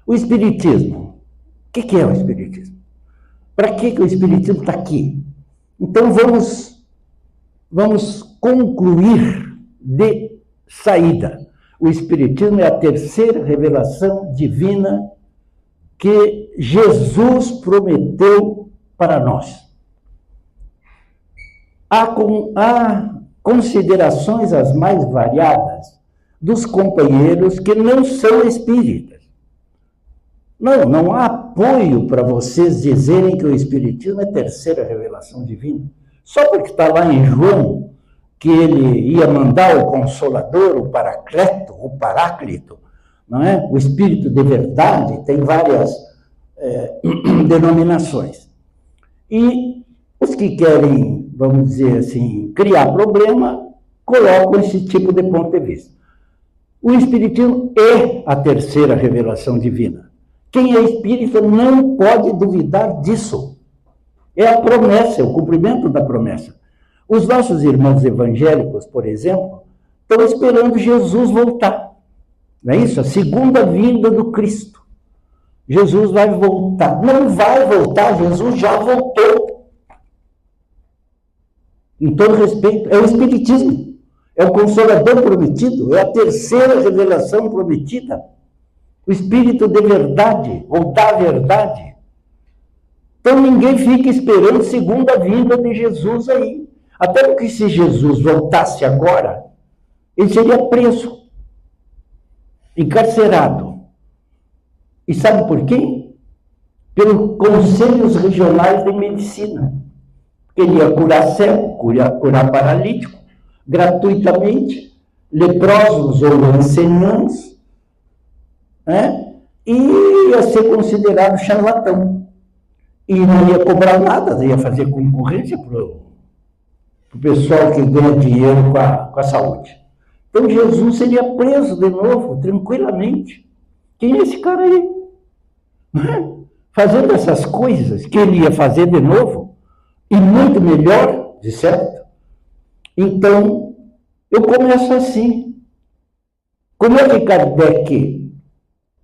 O Espiritismo. O que é o Espiritismo? Para que o Espiritismo está aqui? Então vamos concluir de saída. O Espiritismo é a terceira revelação divina que Jesus prometeu para nós. Há considerações as mais variadas dos companheiros que não são espíritas. Não há apoio para vocês dizerem que o Espiritismo é a terceira revelação divina. Só porque está lá em João que ele ia mandar o Consolador, o Paracleto, o Paráclito, não é? O Espírito de Verdade, tem várias denominações. E os que querem, vamos dizer assim, criar problema, colocam esse tipo de ponto de vista. O Espiritismo é a terceira revelação divina. Quem é espírita não pode duvidar disso. É a promessa, é o cumprimento da promessa. Os nossos irmãos evangélicos, por exemplo, estão esperando Jesus voltar. Não é isso? A segunda vinda do Cristo. Jesus vai voltar. Não vai voltar, Jesus já voltou. Em todo respeito, é o Espiritismo. É o Consolador prometido, é a terceira revelação prometida. O Espírito de verdade, ou da verdade. Então ninguém fica esperando segunda vinda de Jesus aí. Até porque se Jesus voltasse agora, ele seria preso, encarcerado. E sabe por quê? Pelos conselhos regionais de medicina. Ele ia curar cego, curar paralítico, gratuitamente, leprosos ou anciãos, né? E ia ser considerado charlatão. E não ia cobrar nada, ia fazer concorrência para o pessoal que ganha dinheiro com a saúde. Então Jesus seria preso de novo, tranquilamente. Quem é esse cara aí? Fazendo essas coisas que ele ia fazer de novo, e muito melhor, de certo? Então, eu começo assim. Como é que Kardec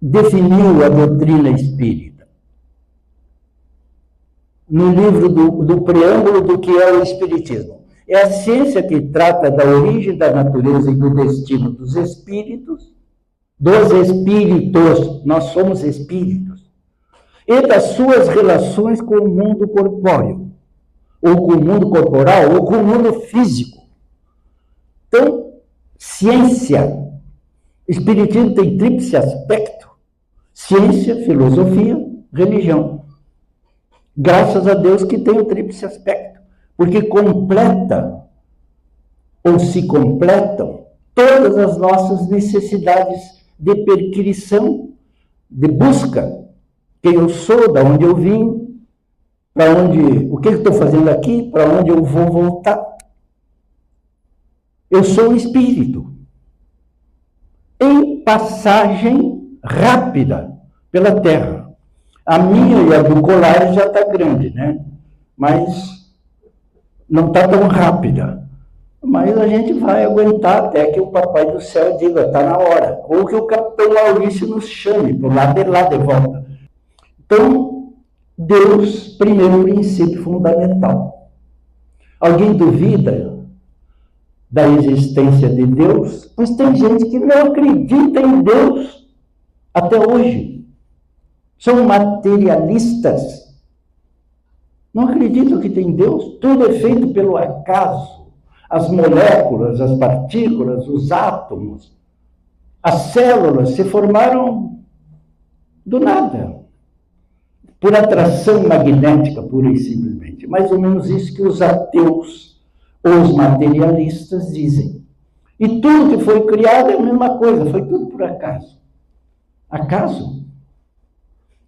definiu a doutrina espírita? No livro do preâmbulo do que é o Espiritismo. É a ciência que trata da origem, da natureza e do destino dos espíritos, nós somos espíritos, e das suas relações com o mundo corpóreo, ou com o mundo corporal, ou com o mundo físico. Então, ciência, Espiritismo tem tríplice aspecto: ciência, filosofia, religião. Graças a Deus que tem o tríplice aspecto, porque completa, ou se completam, todas as nossas necessidades de perquisição, de busca. Quem eu sou, de onde eu vim, o que eu estou fazendo aqui, para onde eu vou voltar. Eu sou um espírito em passagem rápida pela Terra. A minha e a do Colares já está grande, né? Mas não está tão rápida. Mas a gente vai aguentar até que o Papai do Céu diga, está na hora. Ou que o Capitão Maurício nos chame, para o lado de lá de volta. Então, Deus, primeiro princípio fundamental. Alguém duvida da existência de Deus? Pois tem gente que não acredita em Deus até hoje. São materialistas. Não acreditam que tem Deus. Tudo é feito pelo acaso. As moléculas, as partículas, os átomos, as células se formaram do nada. Por atração magnética, pura e simplesmente. Mais ou menos isso que os ateus ou os materialistas dizem. E tudo que foi criado é a mesma coisa, foi tudo por acaso. Acaso?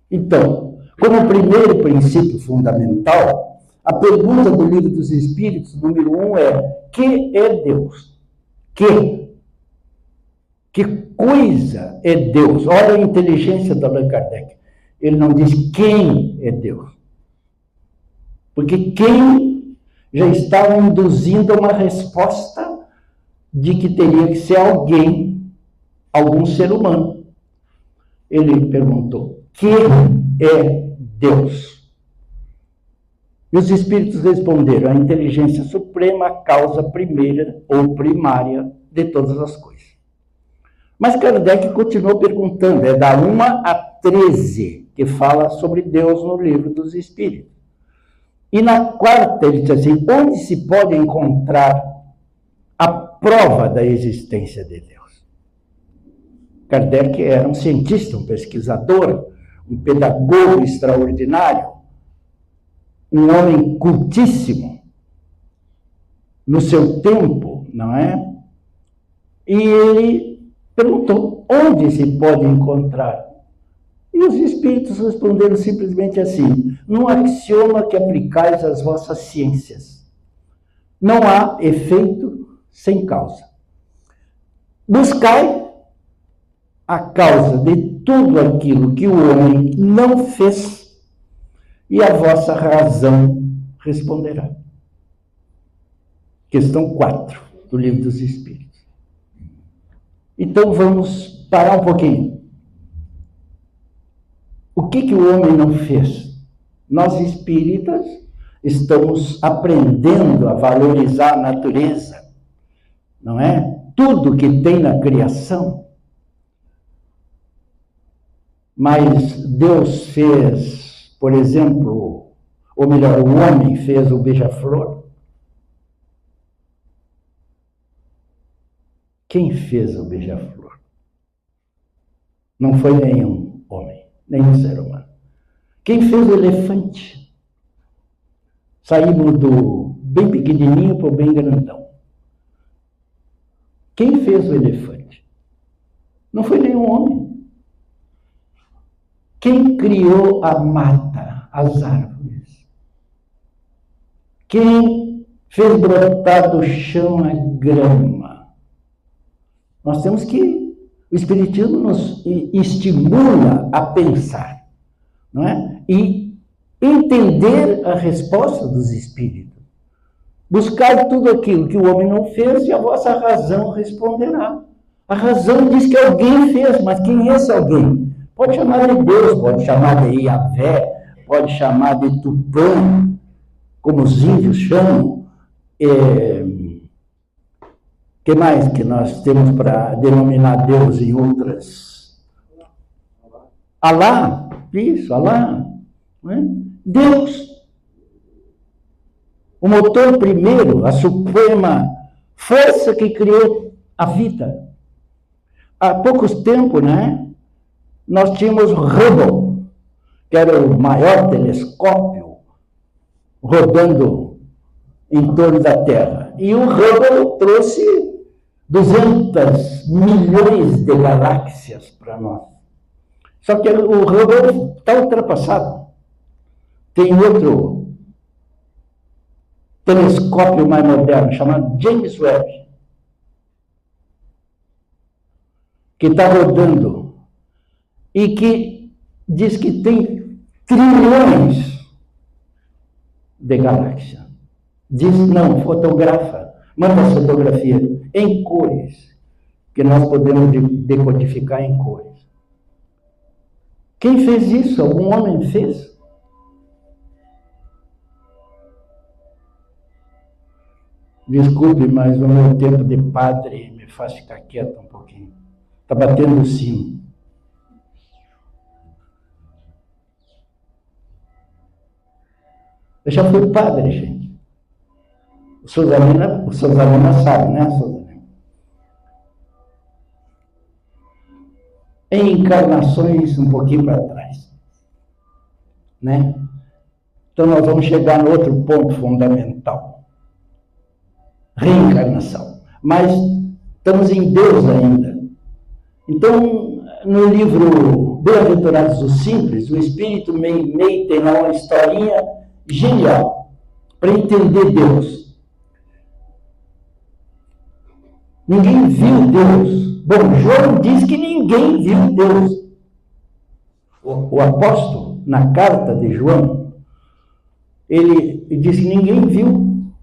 Então, como primeiro princípio fundamental, a pergunta do Livro dos Espíritos, número 1, é: que é Deus? Que coisa é Deus? Olha a inteligência do Allan Kardec. Ele não diz quem é Deus. Porque quem já estava induzindo uma resposta de que teria que ser alguém, algum ser humano. ele perguntou: que é Deus? E os espíritos responderam: a inteligência suprema, a causa primeira ou primária de todas as coisas. Mas Kardec continuou perguntando, é da 1 a 13, que fala sobre Deus no livro dos Espíritos. E na quarta ele diz assim: onde se pode encontrar a prova da existência de Deus? Kardec era um cientista, um pesquisador, um pedagogo extraordinário, um homem cultíssimo no seu tempo, não é? E ele perguntou: onde se pode encontrar? E os espíritos responderam simplesmente assim: num axioma que aplicais às vossas ciências. Não há efeito sem causa. Buscai a causa de tudo aquilo que o homem não fez, e a vossa razão responderá. Questão 4 do Livro dos Espíritos. Então vamos parar um pouquinho. O que o homem não fez? Nós espíritas estamos aprendendo a valorizar a natureza, não é? Tudo que tem na criação. Mas Deus fez, por exemplo, ou melhor, o homem fez o beija-flor. Quem fez o beija-flor? Não foi nenhum homem, nenhum ser humano. Quem fez o elefante? Saímos do bem pequenininho para o bem grandão. Quem fez o elefante? Não foi nenhum homem. Quem criou a mata, as árvores? Quem fez brotar do chão a grama? Nós temos que... O Espiritismo nos estimula a pensar, não é? E entender a resposta dos Espíritos. Buscar tudo aquilo que o homem não fez e a vossa razão responderá. A razão diz que alguém fez, mas quem é esse alguém? Pode chamar de Deus, pode chamar de Iavé, pode chamar de Tupã, como os índios chamam. Que mais que nós temos para denominar Deus em outras? Alá, isso, Alá. Não é? Deus. O motor primeiro, a suprema força que criou a vida. Há poucos tempos, né? Nós tínhamos o Hubble, que era o maior telescópio rodando em torno da Terra. E o Hubble trouxe 200 milhões de galáxias para nós. Só que o Hubble está ultrapassado. Tem outro telescópio mais moderno, chamado James Webb, que está rodando e que diz que tem trilhões de galáxias. Diz, não, fotografa, manda a fotografia em cores, que nós podemos decodificar em cores. Quem fez isso? Algum homem fez? Desculpe, mas o meu tempo de padre me faz ficar quieto um pouquinho. Está batendo o sino. Eu já fui padre, gente. O Suzalina sabe, né, Suzalina? Em encarnações um pouquinho para trás, né? Então nós vamos chegar no outro ponto fundamental. Reencarnação. Mas estamos em Deus ainda. Então, no livro Bem-aventurados os Simples, o Espírito Meimei tem lá uma historinha genial para entender Deus. Ninguém viu Deus. Bom, João diz que ninguém viu Deus. O apóstolo, na carta de João, ele diz que ninguém viu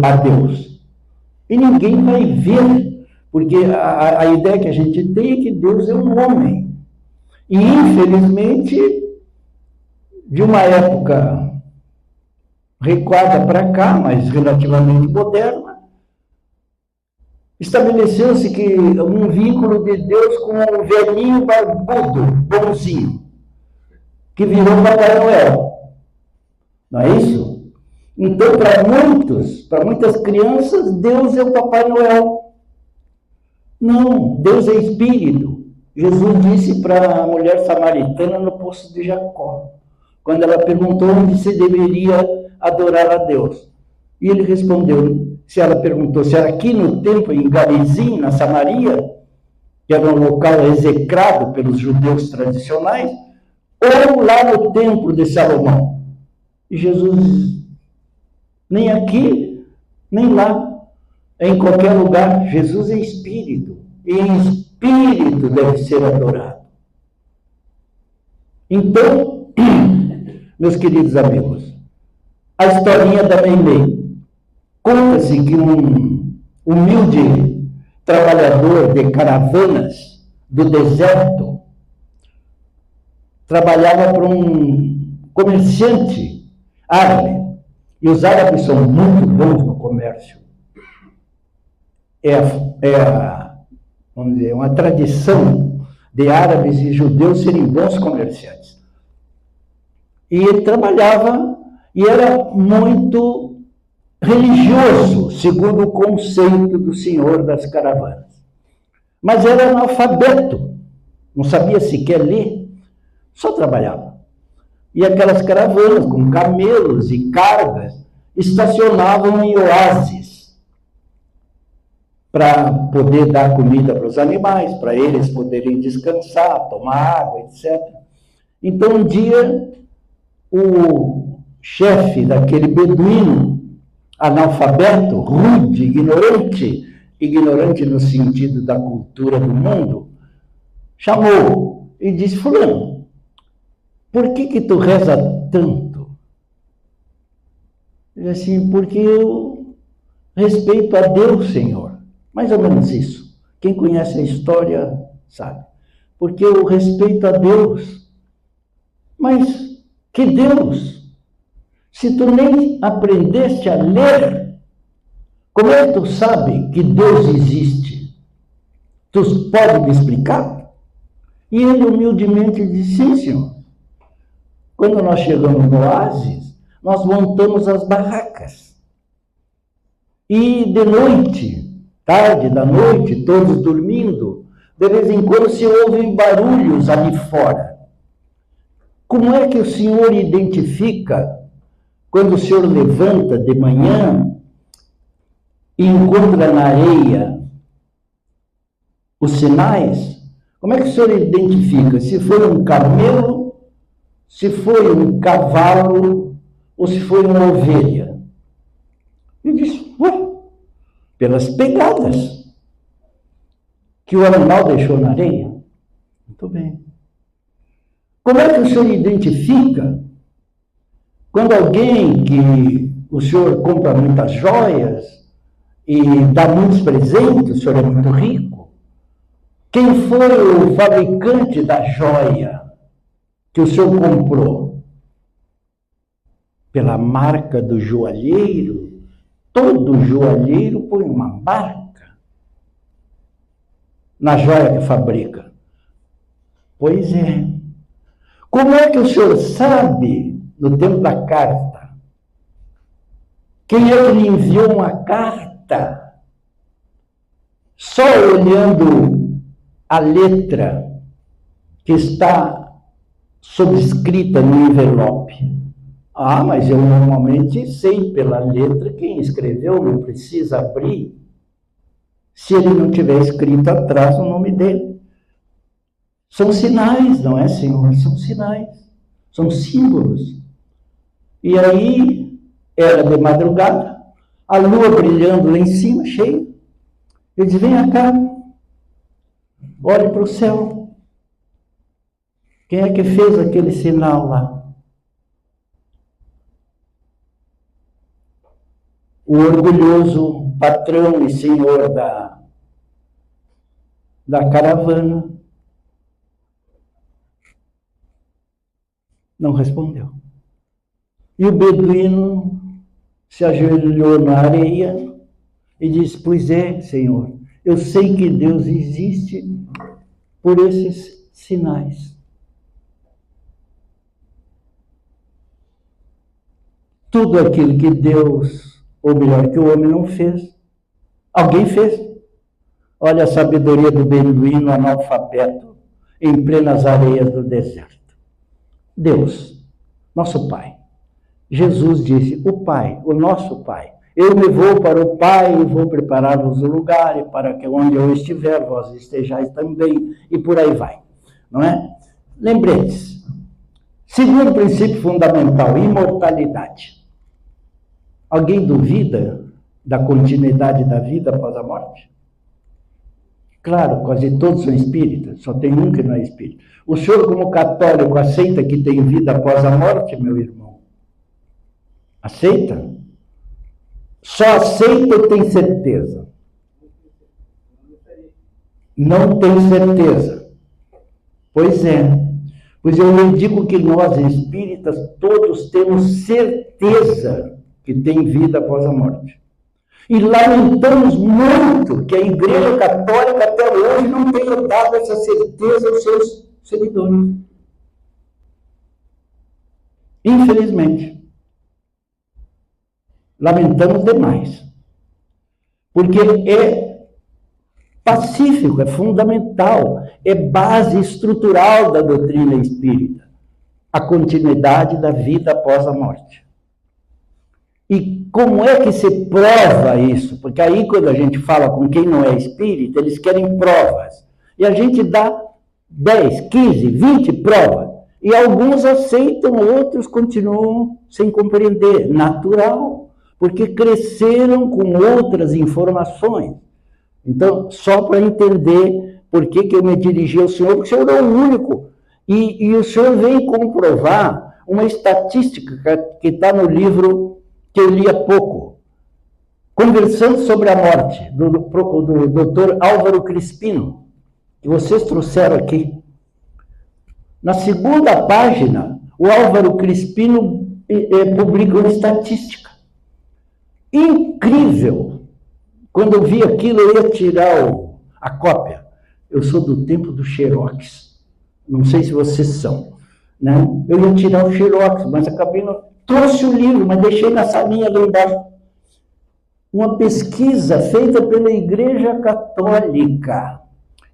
a Deus. E ninguém vai ver, porque a ideia que a gente tem é que Deus é um homem. E, infelizmente, de uma época recuada para cá, mas relativamente moderna, estabeleceu-se que um vínculo de Deus com um velhinho barbudo, bonzinho, que virou Papai Noel. Não é isso? Então, para muitas crianças, Deus é o Papai Noel. Não, Deus é Espírito. Jesus disse para a mulher samaritana no poço de Jacó, quando ela perguntou onde se deveria adorar a Deus. E ele respondeu, ela perguntou se era aqui no templo, em Garizim, na Samaria, que era um local execrado pelos judeus tradicionais, ou lá no templo de Salomão. E Jesus, nem aqui, nem lá, é em qualquer lugar. Jesus é Espírito, e em Espírito deve ser adorado. Então, meus queridos amigos, a historinha da Meimei. Conta-se que um humilde trabalhador de caravanas do deserto trabalhava para um comerciante árabe. E os árabes são muito bons no comércio. Vamos dizer, uma tradição de árabes e judeus serem bons comerciantes. E ele trabalhava e era muito religioso, segundo o conceito do senhor das caravanas. Mas era analfabeto, não sabia sequer ler, só trabalhava. E aquelas caravanas com camelos e cargas estacionavam em oásis para poder dar comida para os animais, para eles poderem descansar, tomar água, etc. Então, um dia, o chefe daquele beduíno, analfabeto, rude, ignorante no sentido da cultura do mundo, chamou e disse, fulano, por que tu reza tanto? Ele disse assim, porque eu respeito a Deus, Senhor. Mais ou menos isso. Quem conhece a história sabe. Porque eu respeito a Deus. Mas que Deus? Se tu nem aprendeste a ler, como é que tu sabe que Deus existe? Tu pode me explicar? E ele humildemente disse, sim, senhor. Quando nós chegamos no oásis, nós montamos as barracas. E de noite, tarde da noite, todos dormindo, de vez em quando se ouvem barulhos ali fora. Como é que o senhor identifica quando o senhor levanta de manhã e encontra na areia os sinais? Como é que o senhor identifica se foi um camelo, se foi um cavalo ou se foi uma ovelha? E disse, pelas pegadas que o animal deixou na areia. Muito bem. Como é que o senhor identifica quando alguém que o senhor compra muitas joias e dá muitos presentes, o senhor é muito rico, quem foi o fabricante da joia que o senhor comprou? Pela marca do joalheiro. Todo joalheiro põe uma marca na joia que fabrica. Pois é. Como é que o senhor sabe, no tempo da carta, quem é que lhe enviou uma carta? Só olhando a letra que está subscrita no envelope. Ah, mas eu normalmente sei pela letra quem escreveu, não precisa abrir, se ele não tiver escrito atrás o nome dele. São sinais, não é, senhor? São sinais, são símbolos. E aí, era de madrugada, a lua brilhando lá em cima, cheia. Ele diz, venha cá, olhe para o céu. Quem é que fez aquele sinal lá? O orgulhoso patrão e senhor da caravana. Não respondeu. E o beduíno se ajoelhou na areia e disse: pois é, Senhor, eu sei que Deus existe por esses sinais. Tudo aquilo que Deus, ou melhor, que o homem não fez, alguém fez. Olha a sabedoria do beduíno analfabeto em plenas areias do deserto. Deus, nosso Pai. Jesus disse: o Pai, o nosso Pai. Eu me vou para o Pai e vou preparar-vos o lugar, e para que onde eu estiver, vós estejais também, e por aí vai. Não é? Lembrete-se. Segundo princípio fundamental, imortalidade. Alguém duvida da continuidade da vida após a morte? Claro, quase todos são espíritas, só tem um que não é espírita. O senhor, como católico, aceita que tem vida após a morte, meu irmão? Aceita? Só aceita ou tem certeza? Não tem certeza. Pois é. Pois eu lhe digo que nós, espíritas, todos temos certeza que tem vida após a morte. E lamentamos muito que a Igreja Católica até hoje não tenha dado essa certeza aos seus seguidores. Infelizmente. Lamentamos demais. Porque é pacífico, é fundamental, é base estrutural da doutrina espírita. A continuidade da vida após a morte. E como é que se prova isso? Porque aí, quando a gente fala com quem não é espírita, eles querem provas. E a gente dá 10, 15, 20 provas. E alguns aceitam, outros continuam sem compreender. Natural, porque cresceram com outras informações. Então, só para entender por que eu me dirigi ao senhor, porque o senhor é o único. E o senhor veio comprovar uma estatística que está no livro que eu li há pouco, Conversando sobre a Morte, do Dr. Álvaro Crispino, que vocês trouxeram aqui. Na segunda página, o Álvaro Crispino publica uma estatística. Incrível! Quando eu vi aquilo, eu ia tirar a cópia. Eu sou do tempo do Xerox. Não sei se vocês são. Né? Eu ia tirar o Xerox, mas acabei não... Trouxe o livro, mas deixei na salinha lá embaixo. Uma pesquisa feita pela Igreja Católica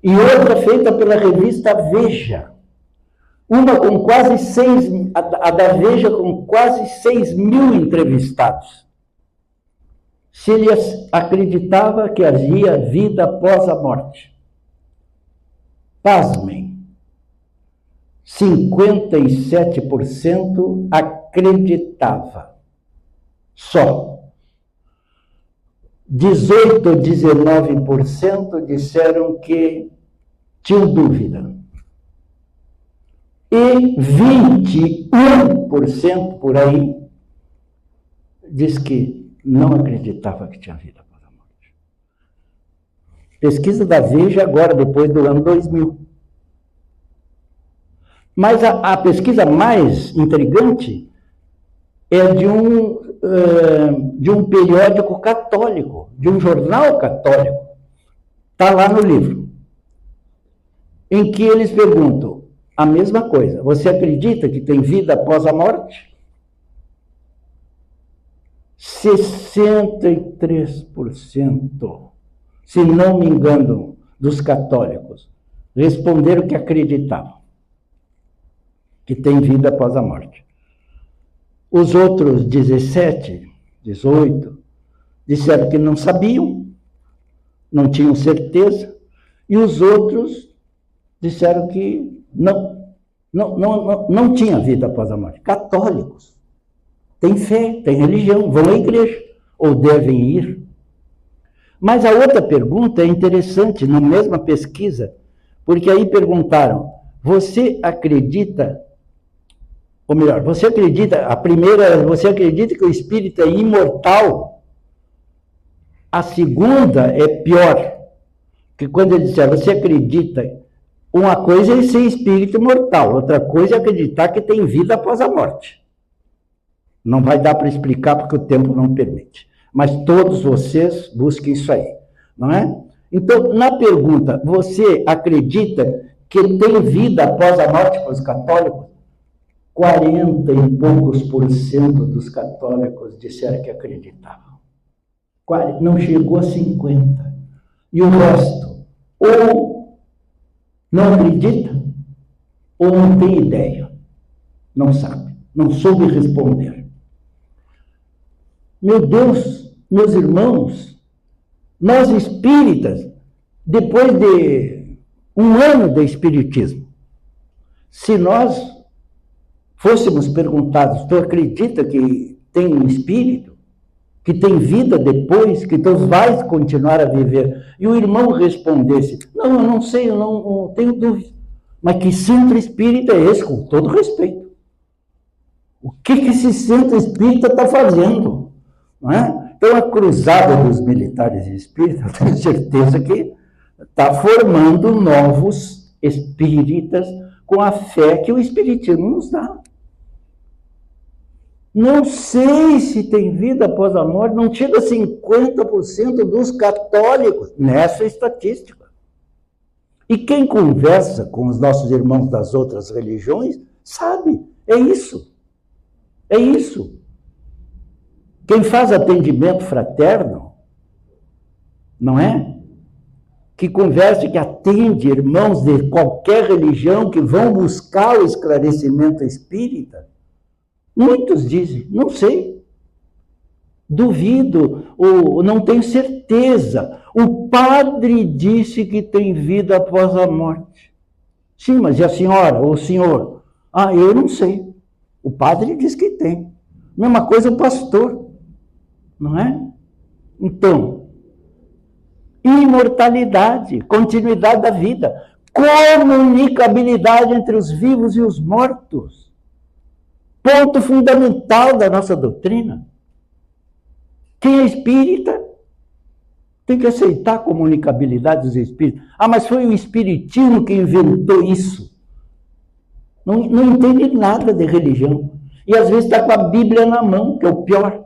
e outra feita pela revista Veja. Uma com quase 6... A da Veja com quase 6.000 entrevistados. Se ele acreditava que havia vida após a morte. Pasmem. 57% acreditava. Só. 18 ou 19% disseram que tinham dúvida. E 21% por aí diz que não acreditava que tinha vida após a morte. Pesquisa da Veja agora, depois do ano 2000. Mas a pesquisa mais intrigante é de um periódico católico, de um jornal católico. Está lá no livro. Em que eles perguntam a mesma coisa. Você acredita que tem vida após a morte? 63%, se não me engano, dos católicos responderam que acreditavam que tem vida após a morte. Os outros 17, 18, disseram que não sabiam, não tinham certeza, e os outros disseram que não tinha vida após a morte. Católicos. Têm fé, têm religião, vão à igreja, ou devem ir. Mas a outra pergunta é interessante, na mesma pesquisa, porque aí perguntaram, você acredita, ou melhor, você acredita que o espírito é imortal? A segunda é pior, que quando eles disseram, você acredita Uma coisa é ser espírito imortal, outra coisa é acreditar que tem vida após a morte. Não vai dar para explicar porque o tempo não permite. Mas todos vocês busquem isso aí, não é? Então, na pergunta, você acredita que tem vida após a morte para os católicos? 40 e poucos % dos católicos disseram que acreditavam. Não chegou a 50%. E o resto, ou não acredita, ou não tem ideia. Não sabe, não soube responder. Meu Deus, meus irmãos, nós espíritas, depois de um ano de espiritismo, se nós fôssemos perguntados, tu acredita que tem um espírito? Que tem vida depois? Que tu vais continuar a viver? E o irmão respondesse, não, eu não sei, eu não tenho dúvida. Mas que centro espírita é esse? Com todo respeito. O que esse centro espírita está fazendo? Não é? Então, a cruzada dos militares espíritas, eu tenho certeza que está formando novos espíritas com a fé que o espiritismo nos dá. Não sei se tem vida após a morte, não chega a 50% dos católicos nessa estatística. E quem conversa com os nossos irmãos das outras religiões sabe, é isso. É isso. Quem faz atendimento fraterno, não é? Que conversa, que atende irmãos de qualquer religião que vão buscar o esclarecimento espírita, muitos dizem, não sei, duvido, ou não tenho certeza. O padre disse que tem vida após a morte. Sim, mas e a senhora, ou o senhor? Ah, eu não sei. O padre diz que tem. Mesma coisa o pastor, não é? Então, imortalidade, continuidade da vida, comunicabilidade entre os vivos e os mortos. Ponto fundamental da nossa doutrina. Quem é espírita tem que aceitar a comunicabilidade dos espíritos. Ah, mas foi o espiritismo que inventou isso. Não entende nada de religião. E às vezes está com a Bíblia na mão, que é o pior.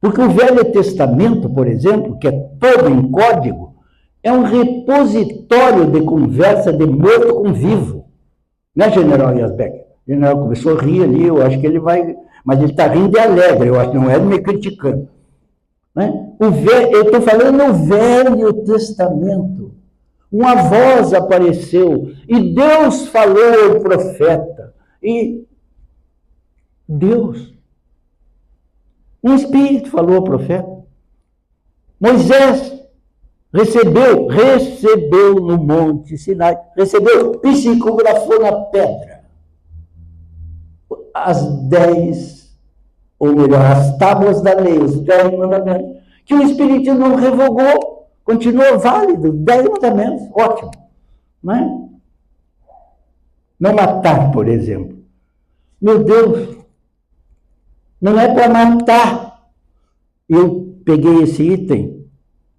Porque o Velho Testamento, por exemplo, que é todo em código, é um repositório de conversa de morto com vivo. Né, General Yasbeck? O general começou a rir ali, eu acho que ele vai... Mas ele está rindo de alegre, eu acho que não é me criticando. Né? Eu estou falando no Velho Testamento. Uma voz apareceu e Deus falou ao profeta. E Deus, um espírito falou ao profeta. Moisés recebeu no Monte Sinai, psicografou na pedra as 10, ou melhor, as tábuas da lei, os 10 mandamentos, que o Espiritismo não revogou, continua válido, 10 mandamentos, ótimo. Não é? Não matar, por exemplo. Meu Deus, não é para matar. Eu peguei esse item,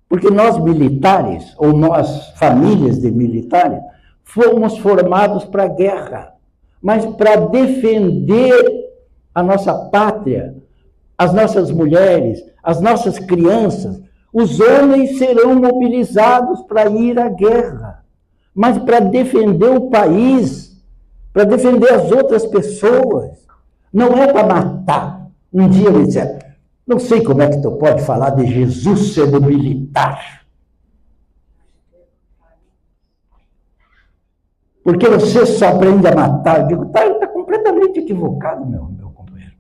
porque nós militares, ou nós famílias de militares, fomos formados para a guerra, mas para defender a nossa pátria, as nossas mulheres, as nossas crianças. Os homens serão mobilizados para ir à guerra, mas para defender o país, para defender as outras pessoas. Não é para matar. Um dia me disseram, não sei como é que tu pode falar de Jesus sendo militar. Porque você só aprende a matar. Eu digo, está completamente equivocado, meu companheiro.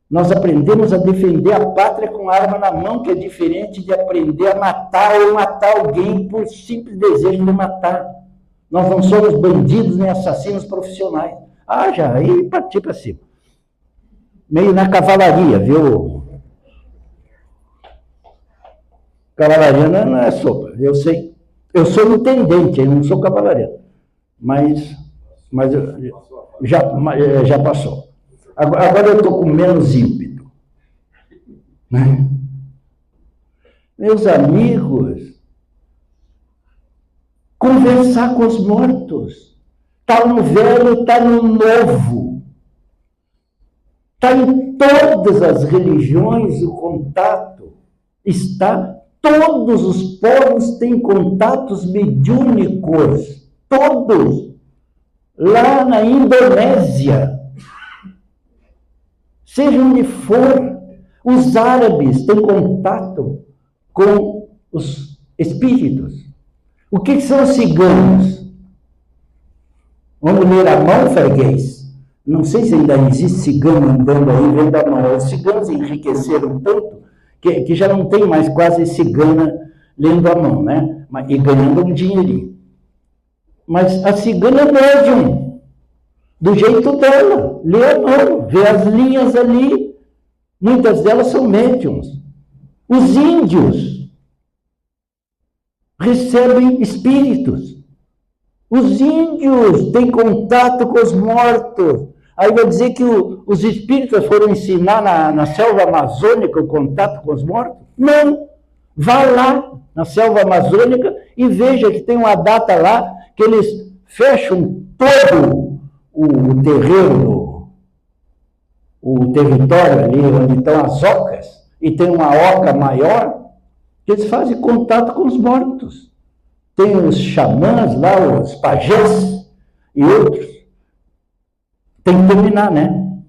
Nós aprendemos a defender a pátria com a arma na mão, que é diferente de aprender a matar ou matar alguém por simples desejo de matar. Nós não somos bandidos nem assassinos profissionais. Ah, já, aí parti para cima. Meio na cavalaria, viu? Cavalaria não é sopa, eu sei. Eu sou intendente, eu não sou cavalaria. Mas já passou. Agora eu estou com menos ímpeto. Né? Meus amigos, conversar com os mortos. Está no velho, está no novo. Está em todas as religiões o contato. Todos os povos têm contatos mediúnicos. Todos. Lá na Indonésia, seja onde for, os árabes têm contato com os espíritos. O que são os ciganos? Vamos ler a mão, freguês? Não sei se ainda existe cigano andando aí vendo a mão. Os ciganos enriqueceram tanto que já não tem mais quase cigana lendo a mão, né? E ganhando um dinheirinho. Mas a cigana é médium, do jeito dela, lê a mão, vê as linhas ali, muitas delas são médiums. Os índios recebem espíritos. Os índios têm contato com os mortos. Aí vai dizer que os espíritas foram ensinar na selva amazônica o contato com os mortos? Não. Vá lá na selva amazônica e veja que tem uma data lá que eles fecham todo o terreno, o território ali onde estão as ocas, e tem uma oca maior, que eles fazem contato com os mortos. Tem os xamãs lá, os pajés e outros. Tem que terminar, né?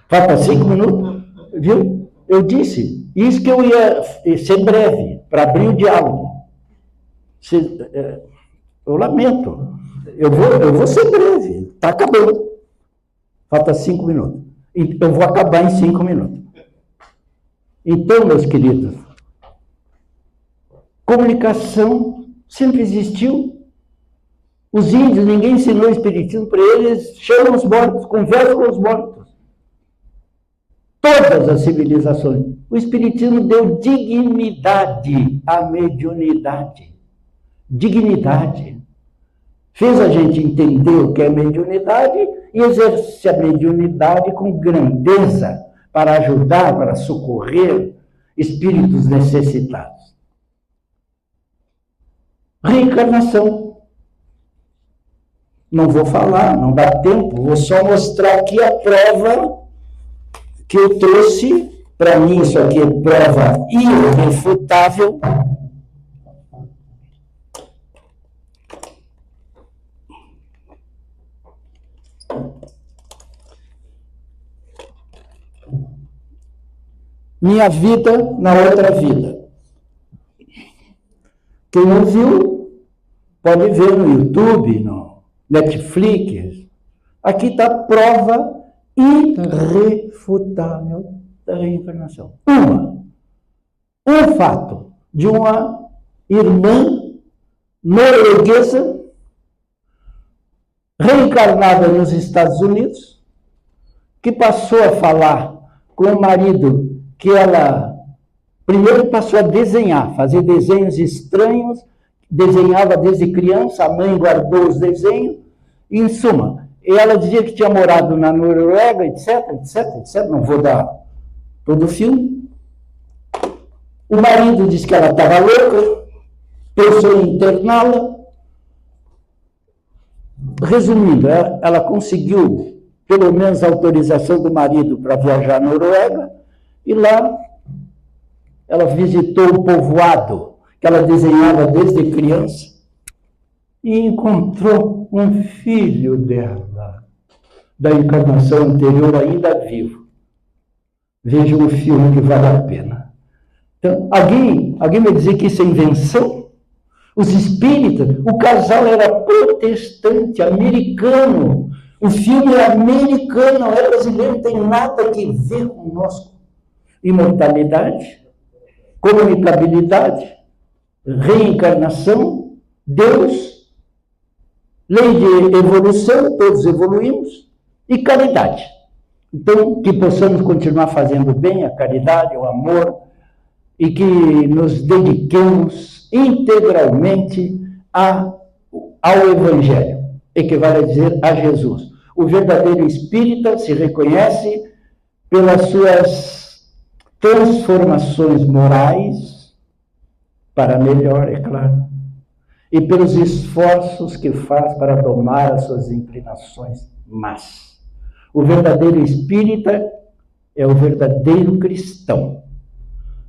Falta 5 minutos, viu? Eu disse, isso que eu ia ser breve, para abrir o diálogo. Eu lamento. Eu vou ser breve. Está acabando. Falta 5 minutos. Eu vou acabar em 5 minutos. Então, meus queridos, comunicação sempre existiu. Os índios, ninguém ensinou espiritismo para eles, chamam os mortos, conversam com os mortos. Todas as civilizações. O espiritismo deu dignidade à mediunidade. Dignidade. Fez a gente entender o que é mediunidade e exerce a mediunidade com grandeza para ajudar, para socorrer espíritos necessitados. Reencarnação. Não vou falar, não dá tempo, vou só mostrar aqui a prova que eu trouxe. Para mim, isso aqui é prova irrefutável. Minha vida na outra vida. Quem não viu, pode ver no YouTube, no Netflix. Aqui está a prova irrefutável da reencarnação. Um fato de uma irmã norueguesa reencarnada nos Estados Unidos, que passou a falar com o marido que ela primeiro passou a desenhar, fazer desenhos estranhos, desenhava desde criança, a mãe guardou os desenhos, e, em suma, ela dizia que tinha morado na Noruega, etc, não vou dar todo o filme. O marido disse que ela estava louca, pensou em interná-la. Resumindo, ela conseguiu, pelo menos, a autorização do marido para viajar à Noruega, e lá ela visitou o povoado que ela desenhava desde criança e encontrou um filho dela, da encarnação anterior, ainda vivo. Veja um filme que vale a pena. Então, alguém vai dizer que isso é invenção? Os espíritas, o casal era protestante, americano. O filme é americano, não é brasileiro, não tem nada a ver conosco. Imortalidade, comunicabilidade, reencarnação, Deus, lei de evolução, todos evoluímos, e caridade. Então, que possamos continuar fazendo bem, a caridade, o amor, e que nos dediquemos integralmente ao Evangelho, equivale a dizer a Jesus. O verdadeiro espírita se reconhece pelas suas transformações morais, para melhor, é claro, e pelos esforços que faz para domar as suas inclinações más. O verdadeiro espírita é o verdadeiro cristão.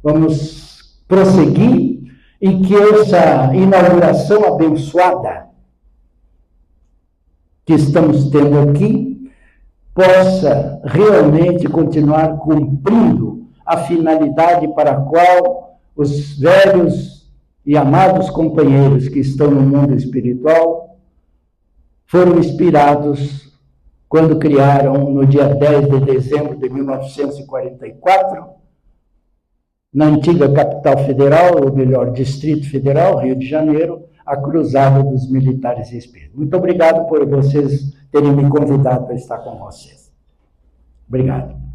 Vamos prosseguir e que essa inauguração abençoada que estamos tendo aqui possa realmente continuar cumprindo a finalidade para a qual os velhos e amados companheiros que estão no mundo espiritual foram inspirados quando criaram, no dia 10 de dezembro de 1944, na antiga capital federal, ou melhor, Distrito Federal, Rio de Janeiro, a Cruzada dos Militares Espíritas. Muito obrigado por vocês terem me convidado para estar com vocês. Obrigado.